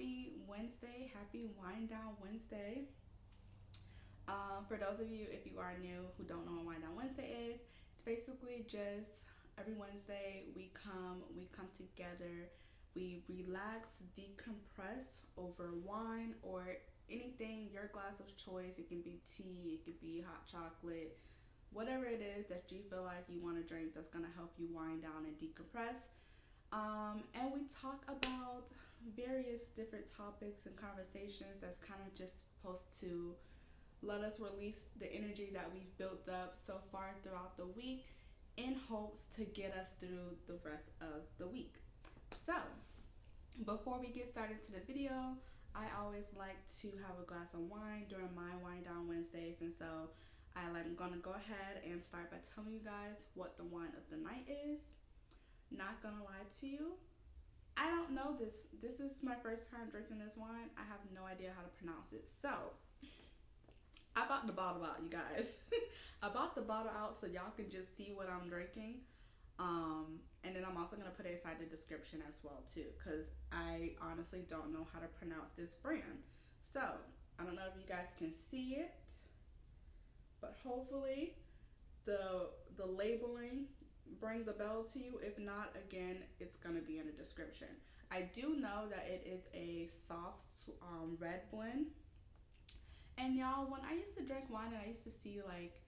Happy Wednesday, happy wind down Wednesday. For those of you, if you are new, who don't know what wind down Wednesday is, it's basically just every Wednesday we come together, we relax, decompress over wine or anything, your glass of choice. It can be tea, it could be hot chocolate, whatever it is that you feel like you want to drink that's gonna help you wind down and decompress. And we talk about various different topics and conversations that's kind of just supposed to let us release the energy that we've built up so far throughout the week in hopes to get us through the rest of the week. So, before we get started to the video, I always like to have a glass of wine during my wind down Wednesdays, and so I'm gonna go ahead and start by telling you guys what the wine of the night is. Not gonna lie to you, I don't know this. This is my first time drinking this wine. I have no idea how to pronounce it. So I bought the bottle out, you guys. I bought the bottle out so y'all can just see what I'm drinking. And then I'm also gonna put it inside the description as well too, because I honestly don't know how to pronounce this brand. So I don't know if you guys can see it, but hopefully the labeling brings a bell to you. If not, again, it's gonna be in the description. I do know that it is a soft red blend. And y'all, when I used to drink wine and I used to see like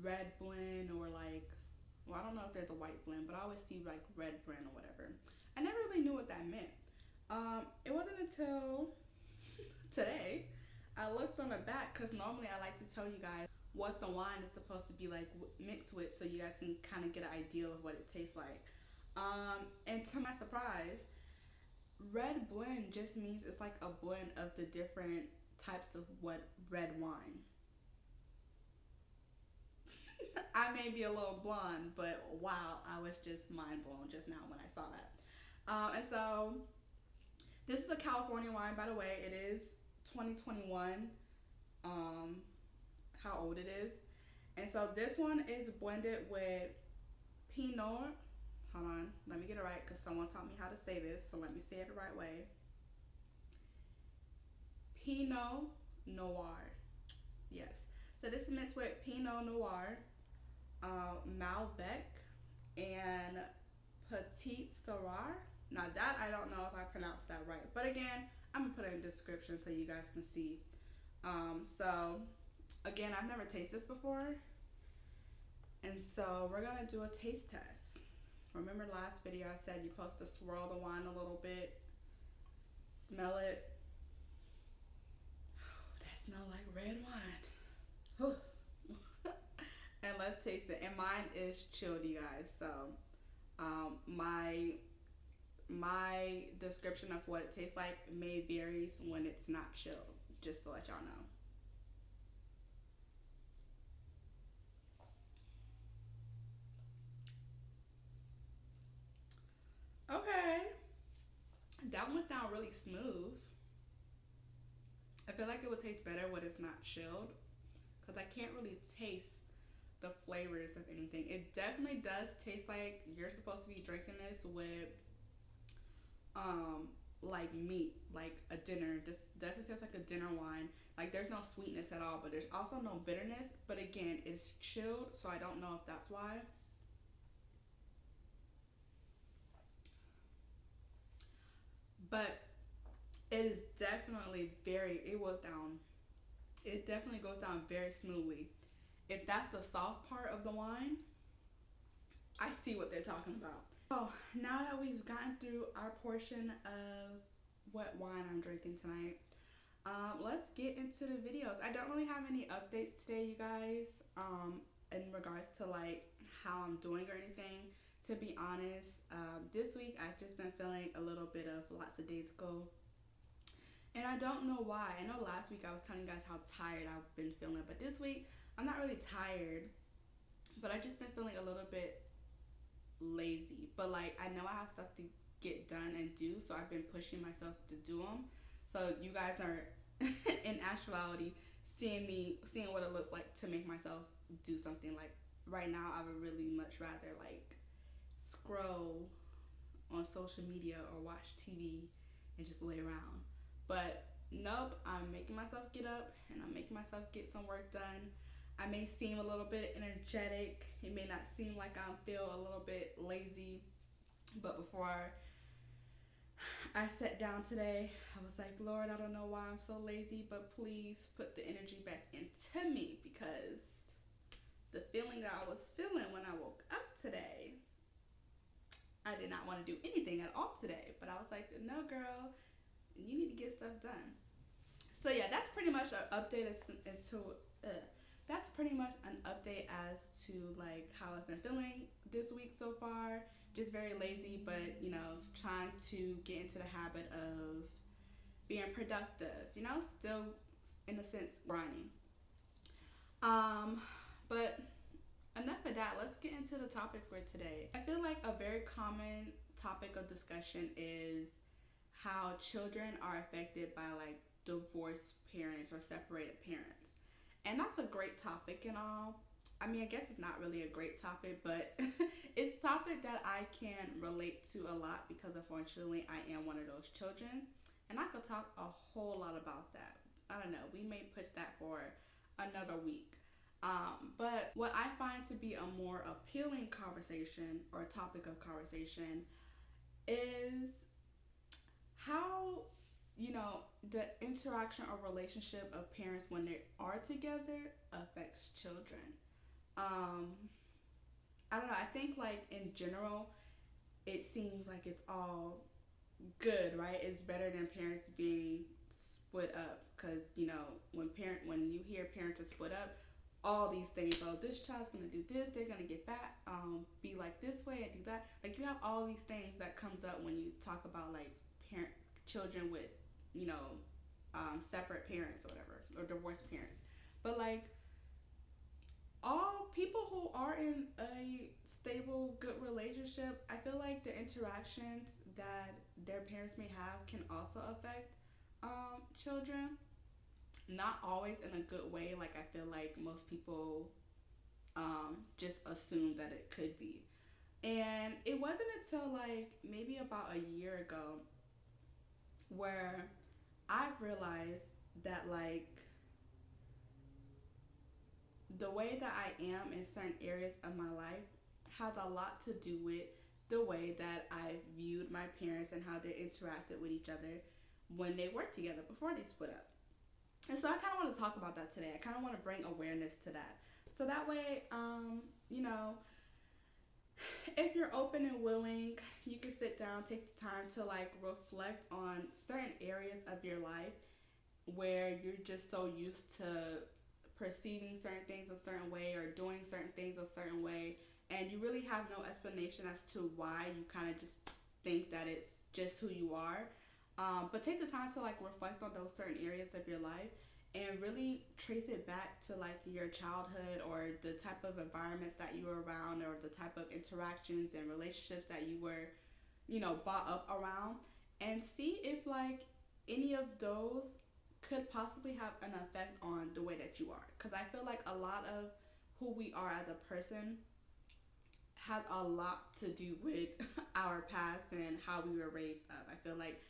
red blend or like, well, I don't know if there's a white blend, but I always see like red blend or whatever. I never really knew what that meant. It wasn't until today I looked on the back, because normally I like to tell you guys what the wine is supposed to be like mixed with, so you guys can kind of get an idea of what it tastes like. And to my surprise, red blend just means it's like a blend of the different types of what red wine. I may be a little blonde, but wow, I was just mind blown just now when I saw that. And so this is a California wine, by the way. It is 2021. How old it is. And so this one is blended with Pinot. Hold on, let me get it right, because someone taught me how to say this, so let me say it the right way. Pinot Noir. Yes. So this is mixed with Pinot Noir, Malbec, and Petit Syrah. Now that I don't know if I pronounced that right, but again, I'm gonna put it in the description so you guys can see. So again, I've never tasted this before, and so we're gonna do a taste test. Remember last video I said you're supposed to swirl the wine a little bit, smell it. That smells like red wine. And let's taste it. And mine is chilled, you guys. So my description of what it tastes like may varies when it's not chilled, just to let y'all know. Okay, that went down really smooth. I feel like it would taste better when it's not chilled, because I can't really taste the flavors of anything. It definitely does taste like you're supposed to be drinking this with like meat, like a dinner. This definitely tastes like a dinner wine. Like there's no sweetness at all, but there's also no bitterness. But again, it's chilled, so I don't know if that's why. But it is definitely it definitely goes down very smoothly. If that's the soft part of the wine, I see what they're talking about. So now that we've gotten through our portion of what wine I'm drinking tonight, let's get into the videos. I don't really have any updates today, you guys, in regards to like how I'm doing or anything. To be honest, this week I've just been feeling a little bit of lots of days ago. And I don't know why. I know last week I was telling you guys how tired I've been feeling, but this week I'm not really tired, but I just been feeling a little bit lazy. But like I know I have stuff to get done and do, so I've been pushing myself to do them. So you guys are in actuality seeing what it looks like to make myself do something. Like right now I would really much rather like scroll on social media or watch TV and just lay around. But nope, I'm making myself get up and I'm making myself get some work done. I may seem a little bit energetic. It may not seem like I feel a little bit lazy. But before I sat down today, I was like, Lord, I don't know why I'm so lazy, but please put the energy back into me, because the feeling that I was feeling when I woke up today, I did not want to do anything at all today. But I was like, no, girl, you need to get stuff done. So yeah, that's pretty much an update that's pretty much an update as to like how I've been feeling this week so far. Just very lazy, but trying to get into the habit of being productive. Still in a sense grinding. But enough of that. Let's get into the topic for today. I feel like a very common topic of discussion is how children are affected by like divorced parents or separated parents. And that's a great topic and all. I mean, I guess it's not really a great topic, but it's a topic that I can relate to a lot because unfortunately I am one of those children. And I could talk a whole lot about that. I don't know. We may put that for another week. But what I find to be a more appealing conversation or topic of conversation is how the interaction or relationship of parents when they are together affects children. I don't know, I think like in general it seems like it's all good, right? It's better than parents being split up, because when you hear parents are split up, all these things, oh, this child's gonna do this, they're gonna get back, be like this way and do that. Like you have all these things that comes up when you talk about like children with separate parents or whatever, or divorced parents. But like all people who are in a stable, good relationship, I feel like the interactions that their parents may have can also affect children. Not always in a good way. Like I feel like most people just assume that it could be. And it wasn't until like maybe about a year ago where I've realized that like the way that I am in certain areas of my life has a lot to do with the way that I viewed my parents and how they interacted with each other when they worked together before they split up. And so I kind of want to talk about that today. I kind of want to bring awareness to that. So that way, if you're open and willing, you can sit down, take the time to like reflect on certain areas of your life where you're just so used to perceiving certain things a certain way or doing certain things a certain way, and you really have no explanation as to why. You kind of just think that it's just who you are. But take the time to like reflect on those certain areas of your life and really trace it back to like your childhood or the type of environments that you were around or the type of interactions and relationships that you were, brought up around, and see if like any of those could possibly have an effect on the way that you are. Because I feel like a lot of who we are as a person has a lot to do with our past and how we were raised up. I feel like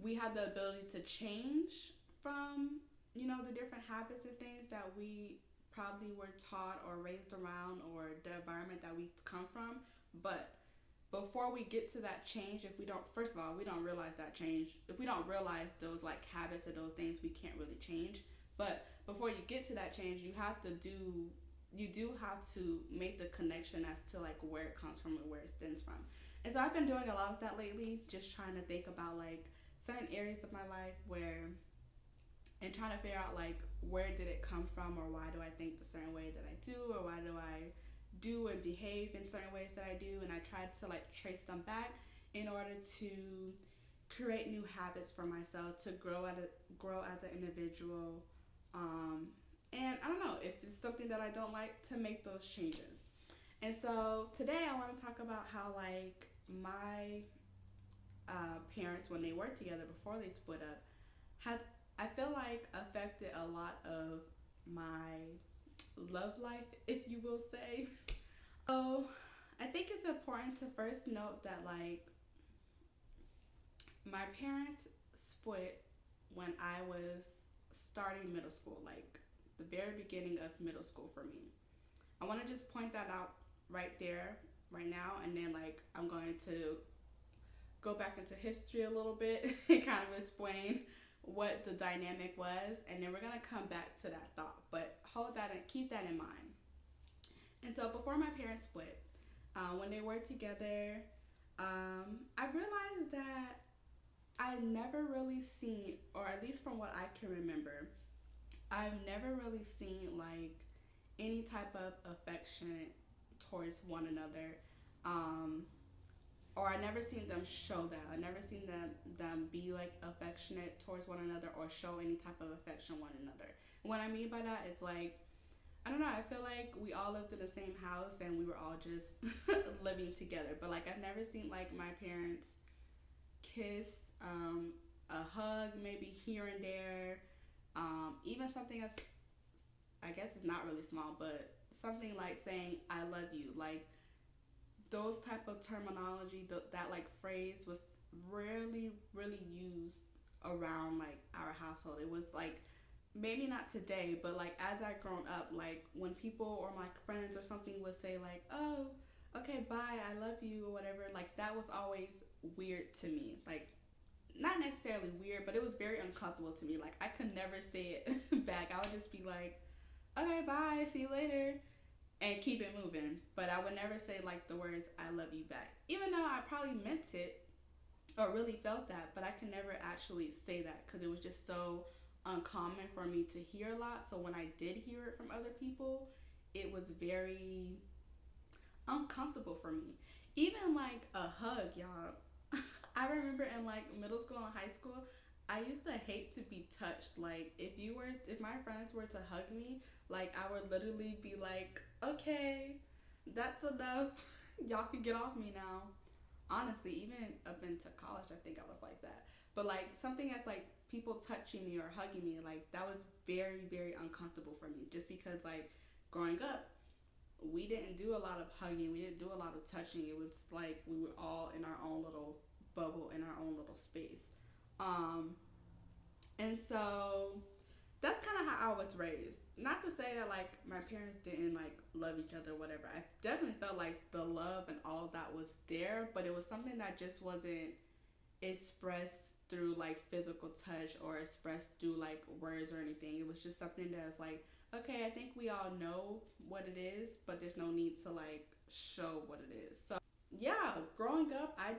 we have the ability to change from, the different habits and things that we probably were taught or raised around, or the environment that we've come from. But before we get to that change, if we don't, first of all, we don't realize that change. If we don't realize those like habits or those things, we can't really change. But before you get to that change, you do have to make the connection as to like where it comes from and where it stems from. And so I've been doing a lot of that lately, just trying to think about like certain areas of my life and trying to figure out like where did it come from, or why do I think the certain way that I do, or why do I do and behave in certain ways that I do. And I tried to like trace them back in order to create new habits for myself to grow as an individual. And I don't know if it's something that I don't like, to make those changes. And so today I want to talk about how like my parents, when they worked together before they split up, has, I feel like, affected a lot of my love life, if you will say. So I think it's important to first note that like my parents split when I was starting middle school, like the very beginning of middle school for me. I want to just point that out right there, right now, and then like I'm going to go back into history a little bit and kind of explain what the dynamic was, and then we're gonna come back to that thought. But hold that and keep that in mind. And so before my parents split, when they were together, I realized that I never really seen, or at least from what I can remember, I've never really seen like any type of affection towards one another. Um, or I never seen them show that. I never seen them be like affectionate towards one another or show any type of affection one another. And what I mean by that, it's like I don't know. I feel like we all lived in the same house and we were all just living together. But like I've never seen like my parents kiss, a hug maybe here and there, even something as I guess it's not really small, but something like saying "I love you," like those type of terminology, that like phrase was rarely really used around like our household. It was like maybe not today, but like as I grown up, like when people or my friends or something would say like, "Oh, okay, bye, I love you," or whatever, like that was always weird to me. Like not necessarily weird, but it was very uncomfortable to me. Like I could never say it back. I would just be like, "Okay, bye, see you later," and keep it moving. But I would never say like the words "I love you" back, even though I probably meant it or really felt that. But I could never actually say that because it was just so uncommon for me to hear a lot. So when I did hear it from other people, it was very uncomfortable for me. Even like a hug, y'all. I remember in like middle school and high school, I used to hate to be touched. Like if my friends were to hug me, like I would literally be like, "Okay, that's enough. Y'all can get off me now." Honestly, even up into college, I think I was like that. But like something as like people touching me or hugging me, like that was very, very uncomfortable for me. Just because like growing up, we didn't do a lot of hugging, we didn't do a lot of touching. It was like we were all in our own little bubble, in our own little space. Um, and so that's kind of how I was raised. Not to say that like my parents didn't like love each other or whatever. I definitely felt like the love and all of that was there, but it was something that just wasn't expressed through like physical touch or expressed through like words or anything. It was just something that's like, okay, I think we all know what it is, but there's no need to like show what it is. So yeah, growing up, I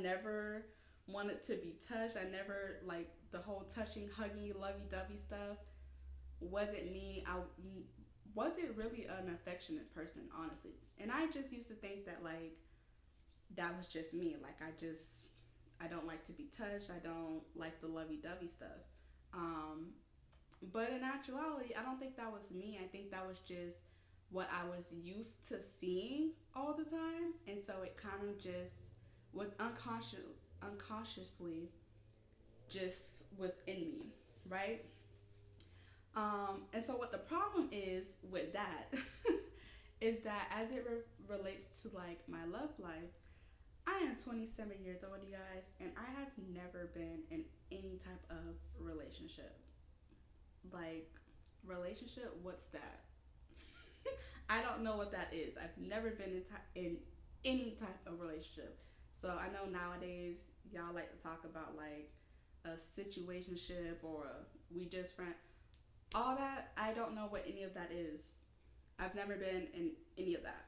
never wanted to be touched. I never like the whole touching, hugging, lovey-dovey stuff wasn't me. I wasn't really an affectionate person, honestly. And I just used to think that like that was just me. Like I don't like to be touched. I don't like the lovey-dovey stuff. Um, but in actuality, I don't think that was me. I think that was just what I was used to seeing all the time, and so it kind of just with unconsciously just was in me, right? And so what the problem is with that is that as it relates to like my love life, I am 27 years old, you guys, and I have never been in any type of relationship. Like, relationship, what's that? I don't know what that is. I've never been in any type of relationship. So I know nowadays y'all like to talk about like a situationship or a we just friend. All that, I don't know what any of that is. I've never been in any of that.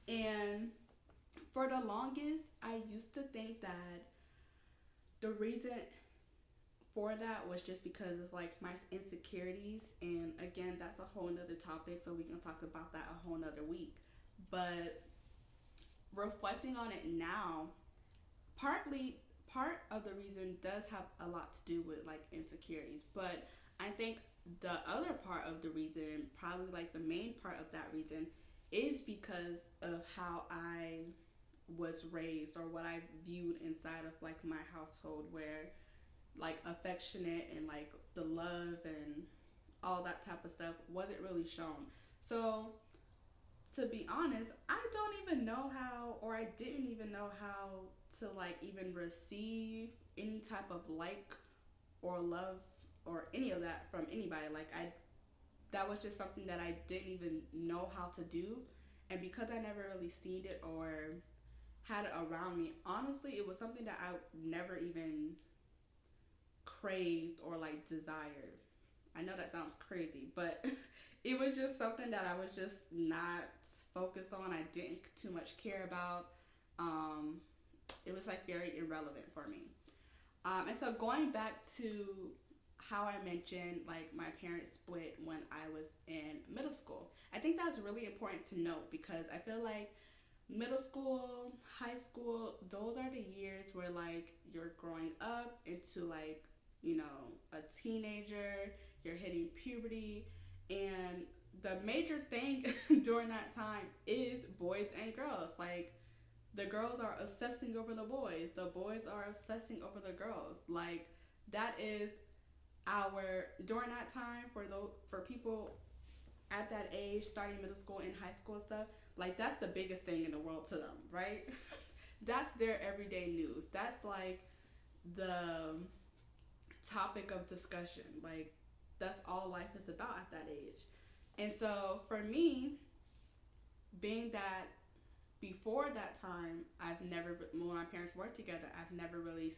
And for the longest, I used to think that the reason for that was just because of like my insecurities. And again, that's a whole nother topic, so we can talk about that a whole nother week. But reflecting on it now, part of the reason does have a lot to do with like insecurities, but I think the other part of the reason, probably like the main part of that reason, is because of how I was raised or what I viewed inside of like my household, where like affectionate and like the love and all that type of stuff wasn't really shown. So to be honest, I don't even know how, or I didn't even know how to like even receive any type of like or love or any of that from anybody. Like I, that was just something that I didn't even know how to do, and because I never really seen it or had it around me, honestly, it was something that I never even craved or like desired. I know that sounds crazy, but it was just something that I was just not focused on. I didn't too much care about. Um, it was like very irrelevant for me. And so going back to how I mentioned like my parents split when I was in middle school, I think that's really important to note because I feel like middle school, high school, those are the years where like you're growing up into like, you know, a teenager, you're hitting puberty, and the major thing during that time is boys and girls. Like the girls are obsessing over the boys are obsessing over the girls. Like that is our during that time for people at that age, starting middle school and high school and stuff, like that's the biggest thing in the world to them, right? That's their everyday news. That's like the topic of discussion. Like that's all life is about at that age. And so for me, being that before that time, I've never, when my parents worked together, I've never really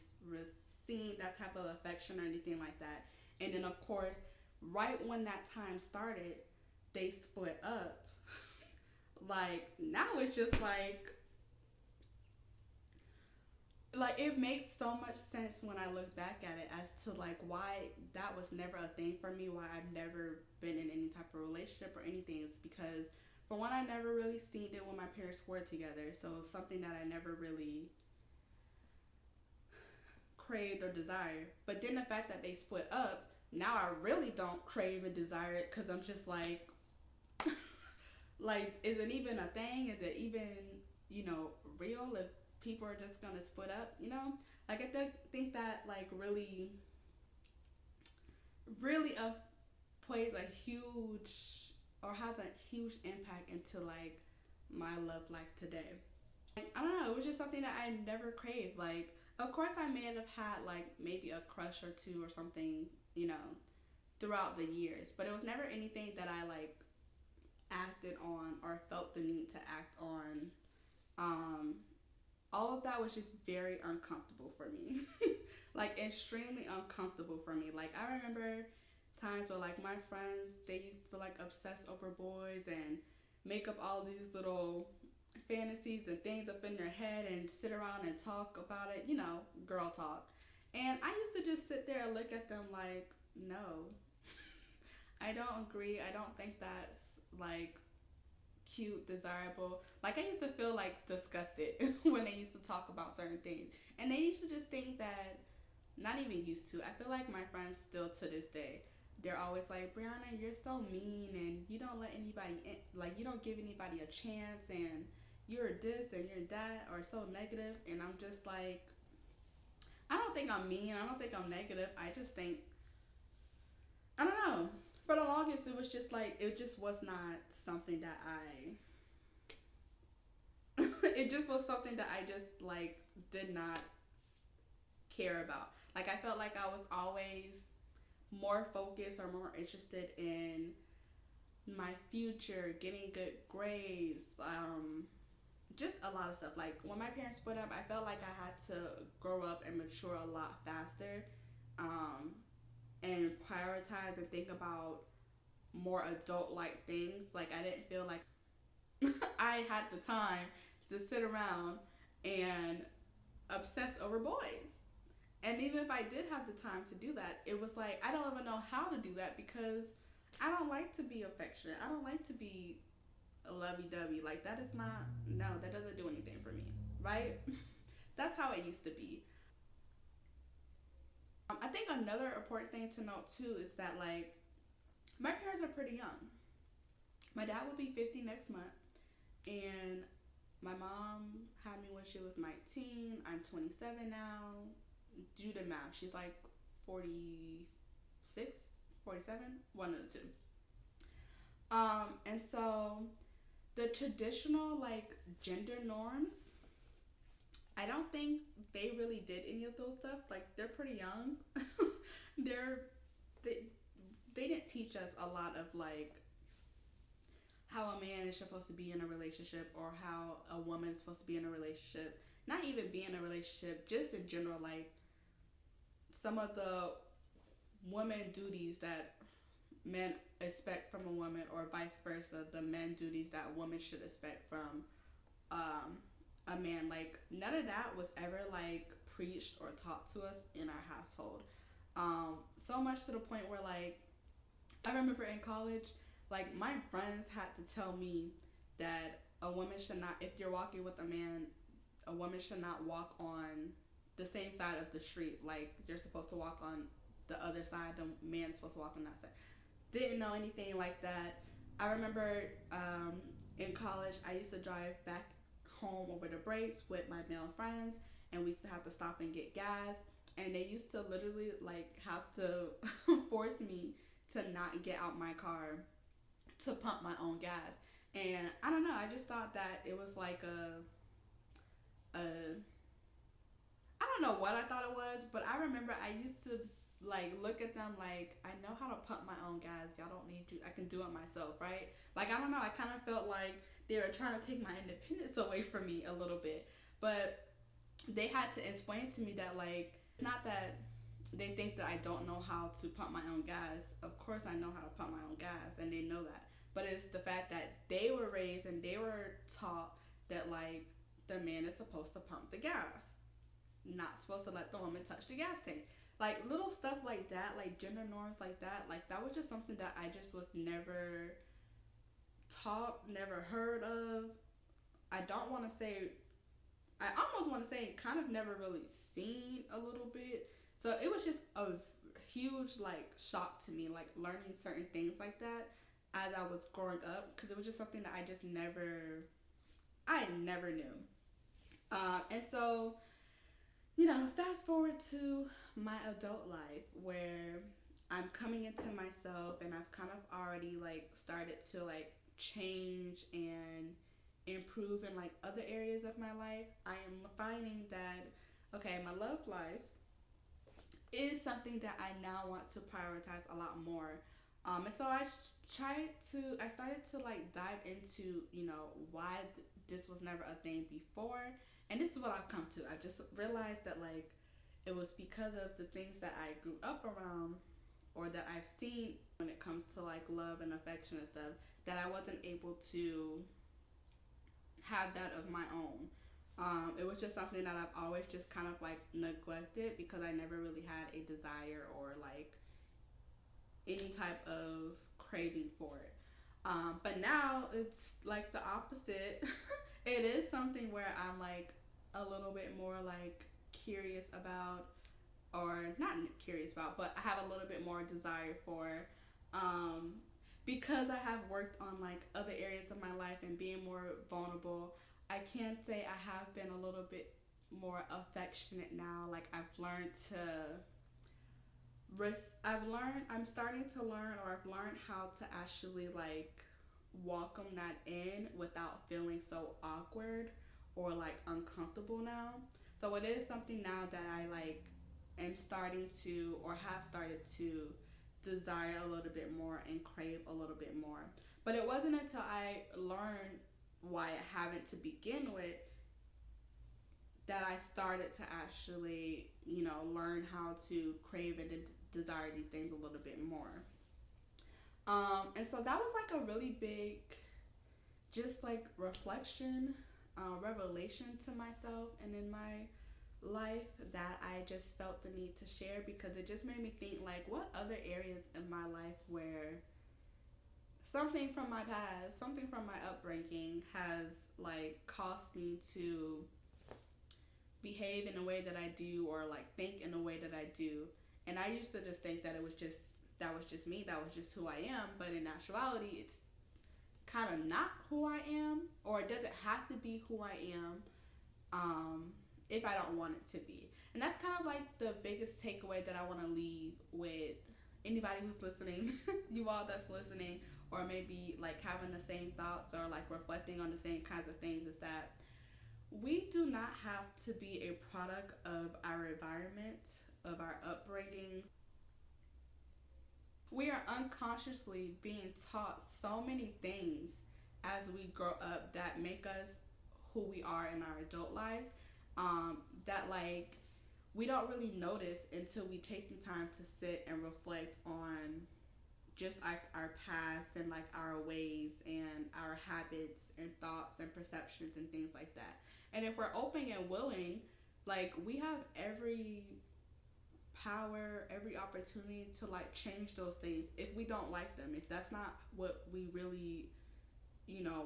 seen that type of affection or anything like that. And then, of course, right when that time started, they split up. Like, now it's just like it makes so much sense when I look back at it as to like why that was never a thing for me, why I've never been in any type of relationship or anything. It's because for one, I never really seen it when my parents were together, so something that I never really craved or desired. But then the fact that they split up, now I really don't crave and desire it because I'm just like, is it even a thing? Is it even, you know, real if people are just gonna split up, you know? Like, think that, like, really plays a huge, or has a huge impact into, like, my love life today. Like, I don't know, it was just something that I never craved. Like, of course, I may have had, like, maybe a crush or two or something, you know, throughout the years, but it was never anything that I, like, acted on or felt the need to act on. Um, all of that was just very uncomfortable for me. Like extremely uncomfortable for me. Like I remember times where like my friends, they used to like obsess over boys and make up all these little fantasies and things up in their head and sit around and talk about it, you know, girl talk. And I used to just sit there and look at them like, no, I don't agree. I don't think that's like cute, desirable. Like I used to feel like disgusted when they used to talk about certain things. And they used to just think that, not even used to, I feel like my friends still to this day, they're always like, Brianna, you're so mean and you don't let anybody in, like you don't give anybody a chance and you're this and you're that or so negative. And I'm just like, I don't think I'm mean. I don't think I'm negative. I just think, I don't know. For the longest, it was just like, it just was not something that it just was something that I just like did not care about. Like I felt like I was always more focused or more interested in my future, getting good grades, just a lot of stuff. Like when my parents split up, I felt like I had to grow up and mature a lot faster, um, and prioritize and think about more adult like things. Like I didn't feel like I had the time to sit around and obsess over boys. And even if I did have the time to do that, it was like I don't even know how to do that because I don't like to be affectionate. I don't like to be lovey dovey. Like that is not, no, that doesn't do anything for me, right? That's how it used to be. I think another important thing to note too is that like my parents are pretty young. My dad will be 50 next month, and my mom had me when she was 19. I'm 27 now. Do the math. She's like 46, 47, one of the two. And so the traditional like gender norms, I don't think they really did any of those stuff. Like they're pretty young. they're they, they didn't teach us a lot of like how a man is supposed to be in a relationship or how a woman is supposed to be in a relationship. Not even be in a relationship, just in general, like some of the women duties that men expect from a woman, or vice versa, the men duties that women should expect from a man. Like none of that was ever like preached or taught to us in our household. So much to the point where like I remember in college, like my friends had to tell me that a woman should not, if you're walking with a man, a woman should not walk on the same side of the street. Like you're supposed to walk on the other side. The man's supposed to walk on that side. Didn't know anything like that. I remember in college, I used to drive back home over the breaks with my male friends, and we used to have to stop and get gas. And they used to literally like have to force me to not get out my car to pump my own gas. And I don't know, I just thought that it was like a I don't know what I thought it was, but I remember I used to like look at them like, I know how to pump my own gas. Y'all don't need to. I can do it myself, right? Like I don't know. I kind of felt like they were trying to take my independence away from me a little bit, but they had to explain to me that like not that they think that I don't know how to pump my own gas. Of course, I know how to pump my own gas, and they know that. But it's the fact that they were raised and they were taught that like the man is supposed to pump the gas, not supposed to let the woman touch the gas tank. Like little stuff like that, like gender norms like that was just something that I just was never taught, never heard of. I don't want to say, I almost want to say kind of never really seen a little bit. So it was just a huge like shock to me, like learning certain things like that as I was growing up, because it was just something that I never knew. And so, you know, fast forward to my adult life where I'm coming into myself and I've kind of already like started to like change and improve in like other areas of my life. I am finding that, okay, my love life is something that I now want to prioritize a lot more. And so I started to like dive into, you know, why this was never a thing before. And this is what I've come to. I just realized that like it was because of the things that I grew up around or that I've seen when it comes to like love and affection and stuff, that I wasn't able to have that of my own. It was just something that I've always just kind of like neglected because I never really had a desire or like any type of craving for it. But now it's like the opposite. It is something where I'm like a little bit more like curious about, or not curious about, but I have a little bit more desire for, because I have worked on like other areas of my life and being more vulnerable. I can say I have been a little bit more affectionate now. Like I'm starting to learn, or I've learned how to actually like welcome that in without feeling so awkward or like uncomfortable now. So it is something now that I like am starting to, or have started to desire a little bit more and crave a little bit more. But it wasn't until I learned why I haven't to begin with that I started to actually, you know, learn how to crave and desire these things a little bit more. And so that was like a really big, just like reflection, revelation to myself and in my life that I just felt the need to share, because it just made me think like, what other areas in my life where something from my past, something from my upbringing has like caused me to behave in a way that I do, or like think in a way that I do. And I used to just think that that was just me, that was just who I am. But in actuality, it's kind of not who I am, or it doesn't have to be who I am, if I don't want it to be. And that's kind of like the biggest takeaway that I want to leave with anybody who's listening, you all that's listening, or maybe like having the same thoughts or like reflecting on the same kinds of things, is that we do not have to be a product of our environment, of our upbringing. We are unconsciously being taught so many things as we grow up that make us who we are in our adult lives, that like we don't really notice until we take the time to sit and reflect on just like our past and like our ways and our habits and thoughts and perceptions and things like that. And if we're open and willing, like we have every power, every opportunity to like change those things if we don't like them. If that's not what we really,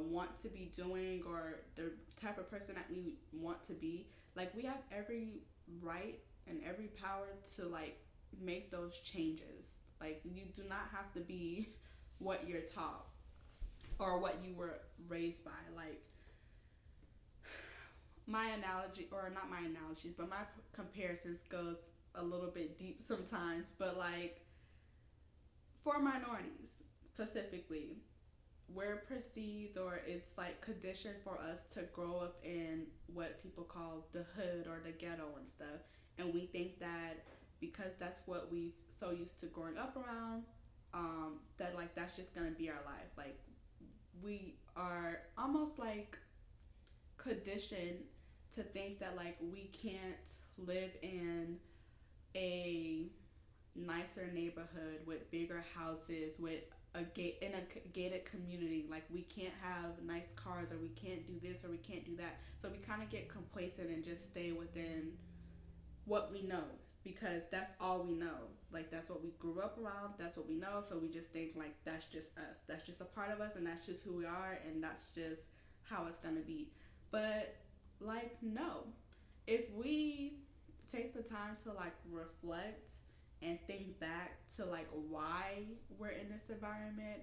want to be doing, or the type of person that we want to be, like we have every right and every power to like make those changes. Like you do not have to be what you're taught or what you were raised by. Like my analogy, or not my analogies, but my comparisons goes a little bit deep sometimes, but like for minorities specifically, we're perceived, or it's like conditioned for us to grow up in what people call the hood or the ghetto and stuff, and we think that because that's what we've so used to growing up around, that like that's just gonna be our life. Like we are almost like conditioned to think that like we can't live in a nicer neighborhood with bigger houses, with in a gated community. Like we can't have nice cars, or we can't do this, or we can't do that. So we kind of get complacent and just stay within what we know, because that's all we know. Like that's what we grew up around, that's what we know. So we just think like that's just us, that's just a part of us, and that's just who we are, and that's just how it's gonna be. But like no, if we take the time to like reflect and think back to like why we're in this environment,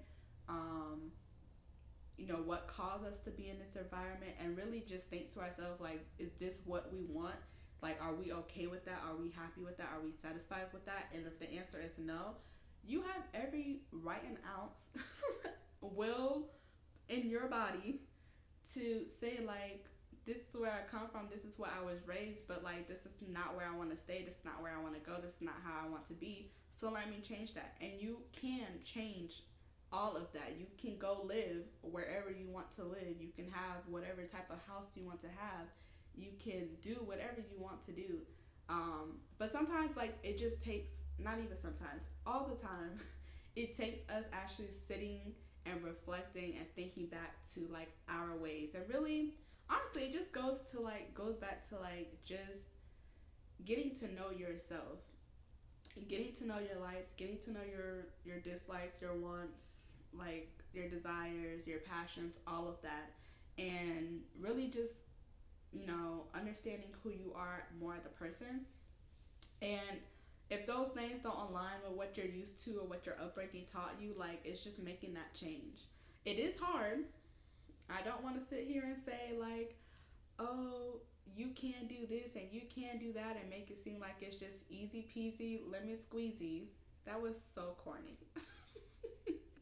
what caused us to be in this environment, and really just think to ourselves like, is this what we want? Like, are we okay with that? Are we happy with that? Are we satisfied with that? And if the answer is no, you have every right and ounce will in your body to say like, this is where I come from, this is where I was raised, but like this is not where I want to stay, this is not where I want to go, this is not how I want to be, so let me change that. And you can change all of that. You can go live wherever you want to live, you can have whatever type of house you want to have, you can do whatever you want to do, but sometimes like it just takes, not even sometimes, all the time it takes us actually sitting and reflecting and thinking back to like our ways. And really honestly, it just goes back to like just getting to know yourself, getting to know your likes, getting to know your dislikes, your wants, like your desires, your passions, all of that, and really just understanding who you are more as a person. And if those things don't align with what you're used to or what your upbringing taught you, like it's just making that change. It is hard. I don't want to sit here and say like, oh, you can't do this and you can't do that, and make it seem like it's just easy peasy, lemon squeezy. That was so corny.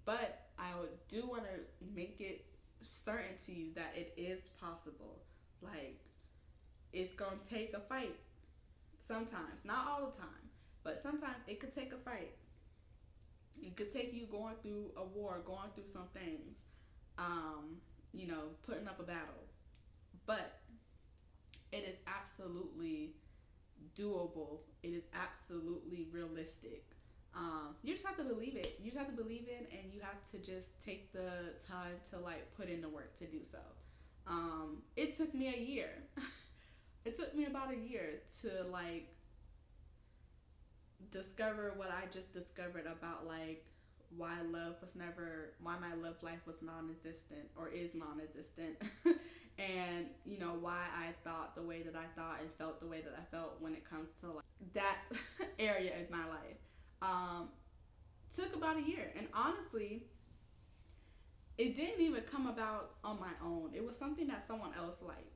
But I do want to make it certain to you that it is possible. Like, it's going to take a fight sometimes, not all the time, but sometimes it could take a fight. It could take you going through a war, going through some things, putting up a battle. But it is absolutely doable. It is absolutely realistic. You just have to believe it. You just have to believe it, and you have to just take the time to like put in the work to do so. It took me a year. It took me about a year to like discover what I just discovered about like why my love life was non-existent, or is non-existent. And why I thought the way that I thought and felt the way that I felt when it comes to like that area in my life. Took about a year, and honestly it didn't even come about on my own. It was something that someone else like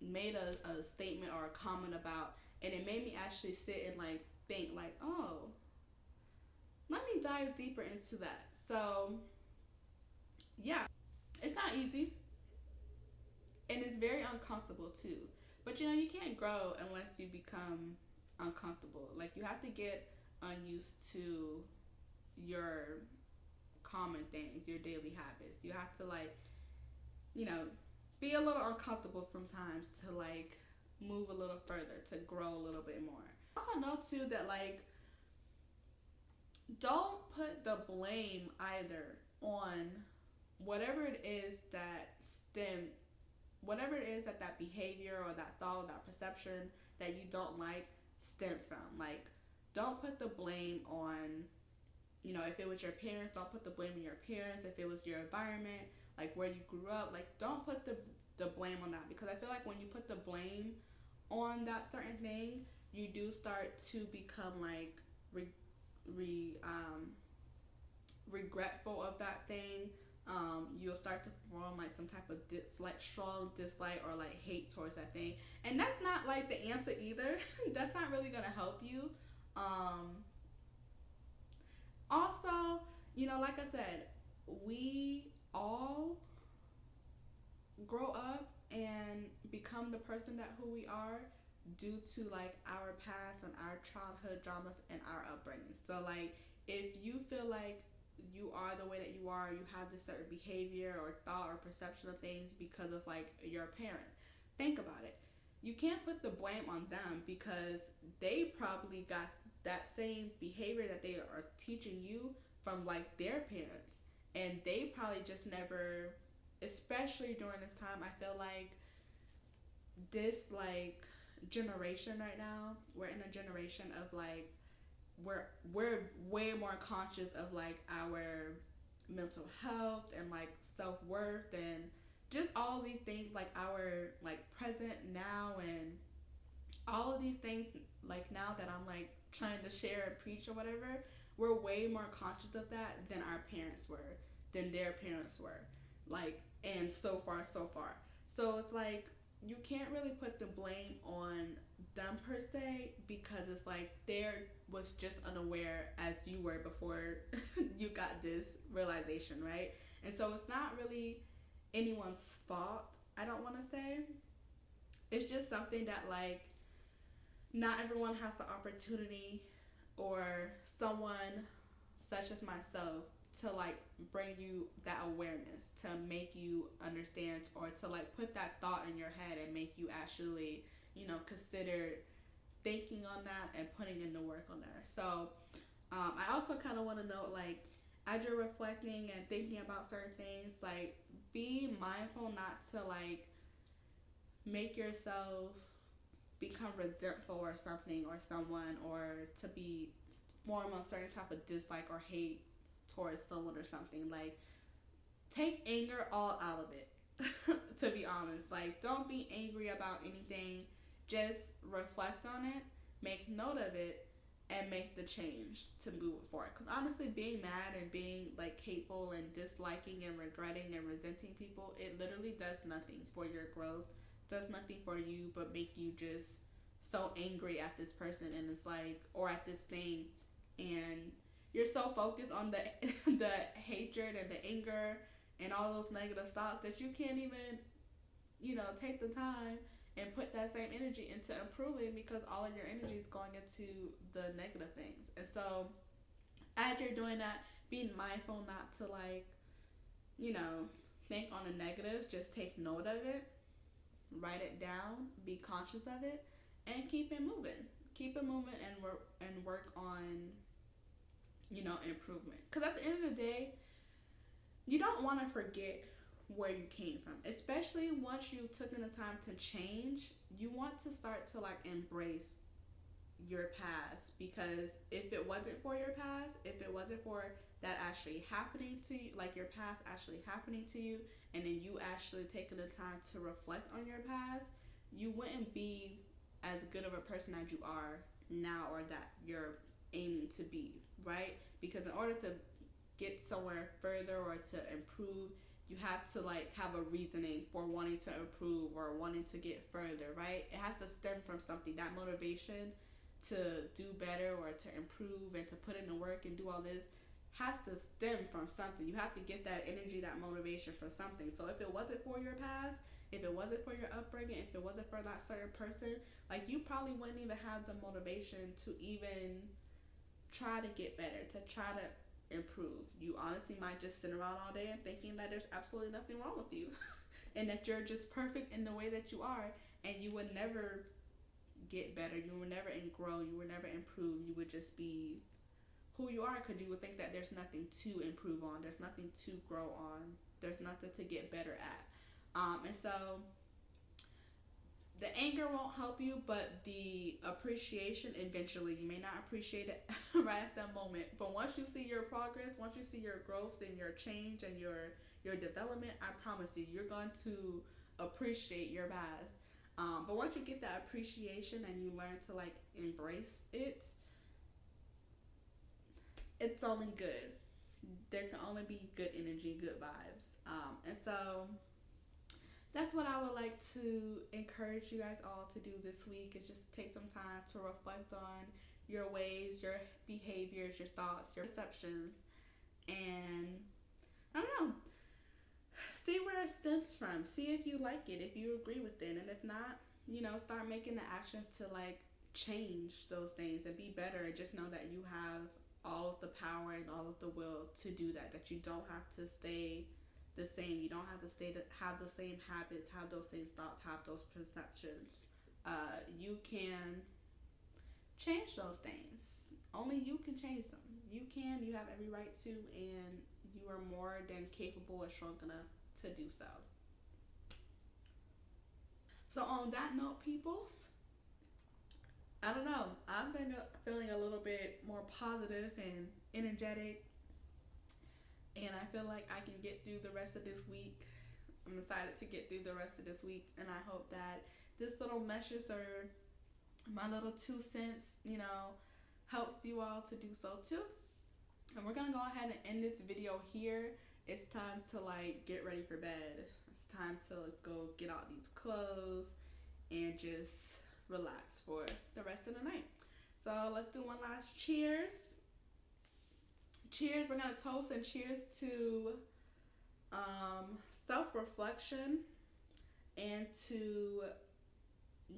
made a statement or a comment about, and it made me actually sit and like think like, oh, let me dive deeper into that. So Yeah, it's not easy and it's very uncomfortable too. But you know, you can't grow unless you become uncomfortable. Like you have to get unused to your common things, your daily habits. You have to like, you know, be a little uncomfortable sometimes to like move a little further, to grow a little bit more. I also know too that like don't put the blame either on whatever it is that whatever it is that that behavior or that thought or that perception that you don't like stem from. Like don't put the blame on, you know, if it was your parents, don't put the blame on your parents. If it was your environment, like where you grew up, like don't put the blame on that, because I feel like when you put the blame on that certain thing, you do start to become like re, re regretful of that thing. You'll start to form like some type of strong dislike or like hate towards that thing, and that's not like the answer either. That's not really gonna help you. Um, Also, you know, like I said, we all grow up and become the person that who we are due to like our past and our childhood dramas and our upbringing. So like if you feel like you are the way that you are, you have this certain behavior or thought or perception of things because of like your parents. Think about it. You can't put the blame on them because they probably got that same behavior that they are teaching you from like their parents, and they probably just never, especially during this time, I feel like this like generation right now, we're in a generation of like we're way more conscious of like our mental health and like self-worth and just all of these things, like our like present now and all of these things, like now that I'm like trying to share and preach or whatever, we're way more conscious of that than our parents were, than their parents were. Like, and so far. So it's like you can't really put the blame on them per se, because it's like there was just unaware as you were before you got this realization, right? And so it's not really anyone's fault, I don't want to say. It's just something that like not everyone has the opportunity or someone such as myself to like bring you that awareness, to make you understand, or to like put that thought in your head and make you actually, you know, consider thinking on that and putting in the work on that. So I also kind of want to know, like, as you're reflecting and thinking about certain things, like be mindful not to like make yourself become resentful or something or someone, or to be form a certain type of dislike or hate towards someone or something. Like take anger all out of it. To be honest, like don't be angry about anything. Just reflect on it, make note of it, and make the change to move it forward. Because honestly, being mad and being like hateful and disliking and regretting and resenting people, it literally does nothing for your growth, does nothing for you, but make you just so angry at this person, and it's like, or at this thing, and you're so focused on the the hatred and the anger and all those negative thoughts that you can't even, you know, take the time and put that same energy into improving, because all of your energy is going into the negative things. And so as you're doing that, being mindful not to like, you know, think on the negatives, just take note of it, write it down, be conscious of it, and keep it moving. Keep it moving and work on, you know, improvement. Because at the end of the day, you don't want to forget where you came from, especially once you took in the time to change. You want to start to like embrace your past, because if it wasn't for your past, if it wasn't for that actually happening to you, like your past actually happening to you, and then you actually taking the time to reflect on your past, you wouldn't be as good of a person as you are now, or that you're aiming to be, right? Because in order to get somewhere further or to improve, you have to like have a reasoning for wanting to improve or wanting to get further, right? It has to stem from something. That motivation to do better or to improve and to put in the work and do all this has to stem from something. You have to get that energy, that motivation for something. So if it wasn't for your past, if it wasn't for your upbringing, if it wasn't for that certain person, like you probably wouldn't even have the motivation to even try to get better, to try to improve. You honestly might just sit around all day and thinking that there's absolutely nothing wrong with you and that you're just perfect in the way that you are, and you would never get better, you would never grow, you would never improve. You would just be who you are because you would think that there's nothing to improve on, there's nothing to grow on, there's nothing to get better at. And so the anger won't help you, but the appreciation eventually, you may not appreciate it right at that moment, but once you see your progress, once you see your growth and your change and your development, I promise you, you're going to appreciate your past. But once you get that appreciation and you learn to like embrace it, it's only good. There can only be good energy, good vibes. And so that's what I would like to encourage you guys all to do this week, is just take some time to reflect on your ways, your behaviors, your thoughts, your perceptions, and I don't know, see where it stems from. See if you like it, if you agree with it, and if not, start making the actions to like change those things and be better, and just know that you have all of the power and all of the will to do that, that you don't have to stay the same. You don't have to have the same habits, have those same thoughts, have those perceptions. You can change those things. Only you can change them. You have every right to, and you are more than capable and strong enough to do so. So on that note, peoples, I don't know, I've been feeling a little bit more positive and energetic, and I feel like I can get through the rest of this week. I'm excited to get through the rest of this week, and I hope that this little message, or my little 2 cents, helps you all to do so too. And we're gonna go ahead and end this video here. It's time to like get ready for bed. It's time to go get out these clothes and just relax for the rest of the night. So let's do one last cheers. Cheers. We're gonna toast and cheers to self-reflection and to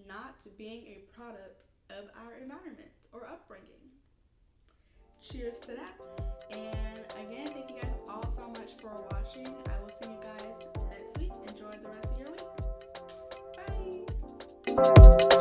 not being a product of our environment or upbringing. Cheers to that. And again, thank you guys all so much for watching. I will see you guys next week. Enjoy the rest of your week. Bye.